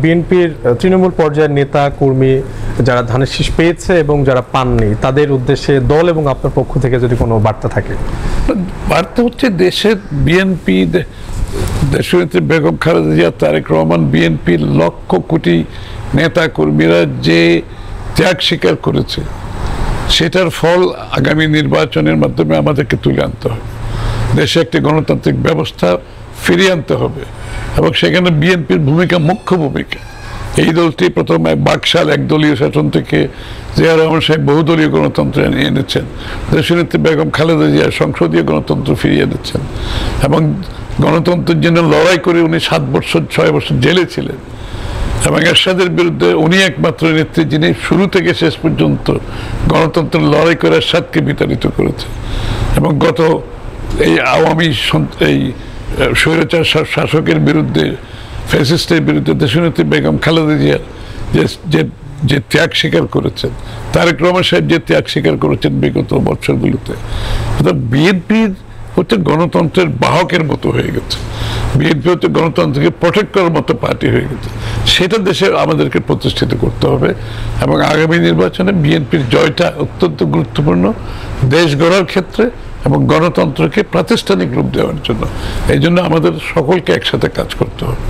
বিএনপির তৃণমূল পর্যায়ের নেতা কর্মী যারা ধানের শীষ পেয়েছে এবং যারা পাননি তাদের উদ্দেশ্যে দল এবং আপনার পক্ষ থেকে যদি কোনো বার্তা থাকে। বার্তা হচ্ছে দেশের বিএনপি, দেশনেত্রী বেগম খালেদা জিয়া, তারেক রহমান, বিএনপির লক্ষ কোটি নেতা কর্মীরা যে ত্যাগ স্বীকার করেছে সেটার ফল আগামী নির্বাচনের মাধ্যমে আমাদেরকে তুলে আনতে হবে। দেশে একটি গণতান্ত্রিক ব্যবস্থা ফিরিয়ে আনতে হবে এবং সেখানে বিএনপির ভূমিকা মুখ্য ভূমিকা। এই দলটি প্রথমে বাকশাল একদলীয় শাসন থেকে জিয়া রহমান সাহেব বহুদলীয় গণতন্ত্র এনেছেন, দেশনেত্রী বেগম খালেদা জিয়া সংসদীয় গণতন্ত্র ফিরিয়ে এনেছেন এবং গণতন্ত্রের জন্য লড়াই করে উনি 7 বছর 6 বছর জেলে ছিলেন এবং এরশাদের বিরুদ্ধে উনি একমাত্র নেত্রী যিনি শুরু থেকে শেষ পর্যন্ত গণতন্ত্রের লড়াই করে এরশাদকে বিতাড়িত করেছে। এবং গত এই আওয়ামী এই স্বৈরাচার শাসকের বিরুদ্ধে, ফ্যাসিস্টের বিরুদ্ধে দেশনেত্রী বেগম খালেদা জিয়া যে ত্যাগ স্বীকার করেছেন, তারেক রহমান সাহেব যে ত্যাগ স্বীকার করেছেন বিগত বছরগুলোতে, বিএনপির হচ্ছে গণতন্ত্রের বাহকের মতো হয়ে গেছে। বিএনপি হচ্ছে গণতন্ত্রকে প্রোটেক্ট করার মতো পার্টি হয়ে গেছে। সেটা দেশে আমাদেরকে প্রতিষ্ঠিত করতে হবে এবং আগামী নির্বাচনে বিএনপির জয়টা অত্যন্ত গুরুত্বপূর্ণ দেশ গড়ার ক্ষেত্রে এবং গণতন্ত্রকে প্রাতিষ্ঠানিক রূপ দেওয়ার জন্য। এই জন্য আমাদের সকলকে একসাথে কাজ করতে হবে।